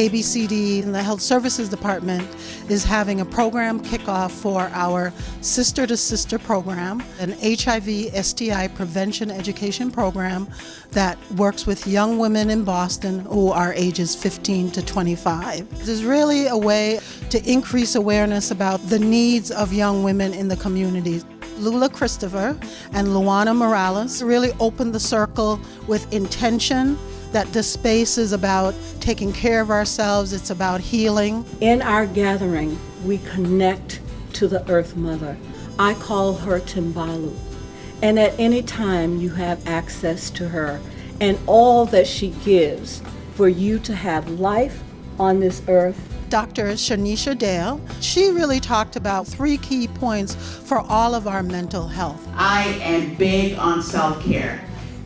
ABCD and the Health Services Department is having a program kickoff for our Sister2Sister program, an HIV/STI prevention education program that works with young women in Boston who are ages 15 to 25. This is really a way to increase awareness about the needs of young women in the communities. Lula Christopher and Luana Morales really opened the circle with intention that this space is about taking care of ourselves, it's about healing. In our gathering, we connect to the Earth Mother. I call her Timbalu. And at any time you have access to her and all that she gives for you to have life on this earth. Dr. Shanisha Dale, she really talked about 3 key points for all of our mental health. I am big on self-care.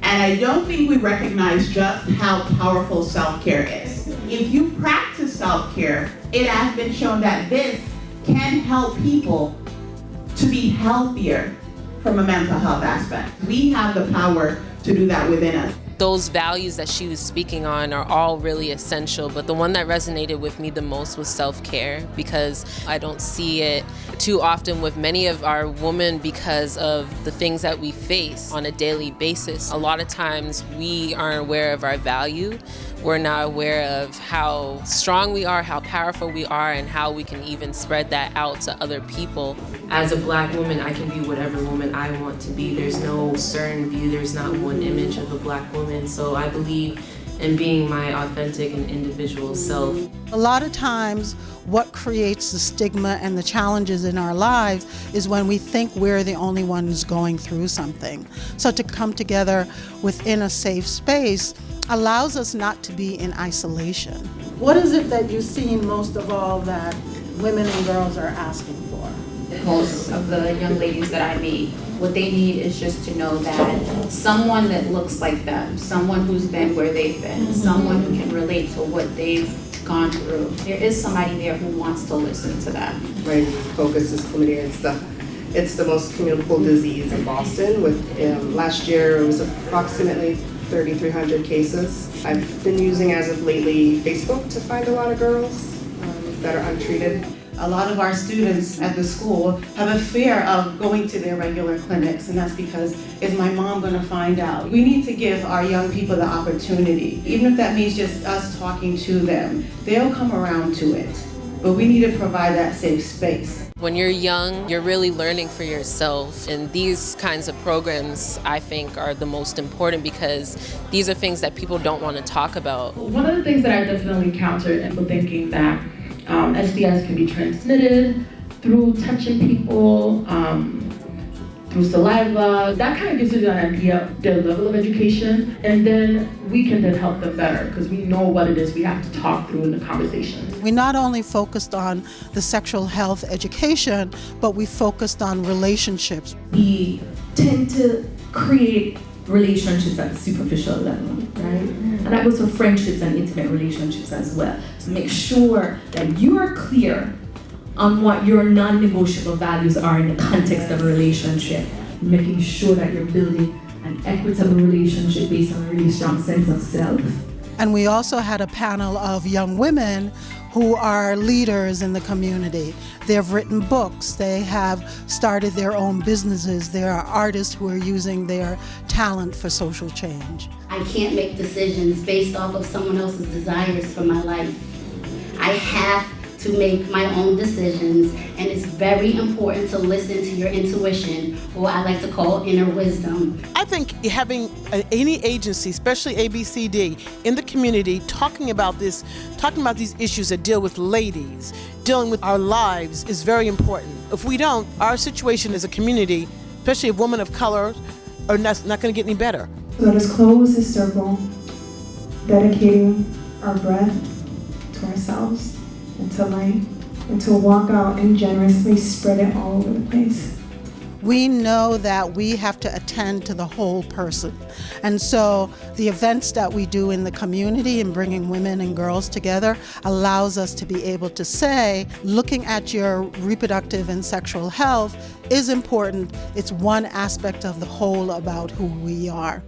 And I don't think we recognize just how powerful self-care is. If you practice self-care, it has been shown that this can help people to be healthier from a mental health aspect. We have the power to do that within us. Those values that she was speaking on are all really essential, but the one that resonated with me the most was self-care, because I don't see it too often with many of our women because of the things that we face on a daily basis. A lot of times we aren't aware of our value. We're not aware of how strong we are, how powerful we are, and how we can even spread that out to other people. As a Black woman, I can be whatever woman I want to be. There's no certain view, there's not one image of a Black woman. So I believe in being my authentic and individual self. A lot of times what creates the stigma and the challenges in our lives is when we think we're the only ones going through something. So to come together within a safe space allows us not to be in isolation. What is it that you've seen most of all that women and girls are asking for? Most of the young ladies that I meet, what they need is just to know that someone that looks like them, someone who's been where they've been, someone who can relate to what they've gone through. There is somebody there who wants to listen to them. My focus is chlamydia. It's the most communicable disease in Boston. Last year it was approximately 3,300 cases. I've been using as of lately Facebook to find a lot of girls that are untreated. A lot of our students at the school have a fear of going to their regular clinics, and that's because, is my mom going to find out? We need to give our young people the opportunity, even if that means just us talking to them. They'll come around to it, but we need to provide that safe space. When you're young, you're really learning for yourself, and these kinds of programs, I think, are the most important because these are things that people don't want to talk about. One of the things that I definitely encountered in thinking that STIs can be transmitted through touching people, through saliva. That kind of gives you an idea of their level of education, and then we can then help them better because we know what it is we have to talk through in the conversations. We not only focused on the sexual health education, but we focused on relationships. We tend to create relationships at the superficial level, right? And that goes for friendships and intimate relationships as well. So make sure that you are clear on what your non-negotiable values are in the context of a relationship, making sure that you're building an equitable relationship based on a really strong sense of self. And we also had a panel of young women who are leaders in the community. They've written books, they have started their own businesses, there are artists who are using their talent for social change. I can't make decisions based off of someone else's desires for my life. I have to make my own decisions, and it's very important to listen to your intuition, or what I like to call inner wisdom. I think having any agency, especially ABCD, in the community talking about these issues that deal with ladies, dealing with our lives is very important. If we don't, our situation as a community, especially of women of color, are not going to get any better. Let us close this circle, dedicating our breath to ourselves and to light, and to walk out and generously spread it all over the place. We know that we have to attend to the whole person. And so the events that we do in the community and bringing women and girls together allows us to be able to say, looking at your reproductive and sexual health is important. It's one aspect of the whole about who we are.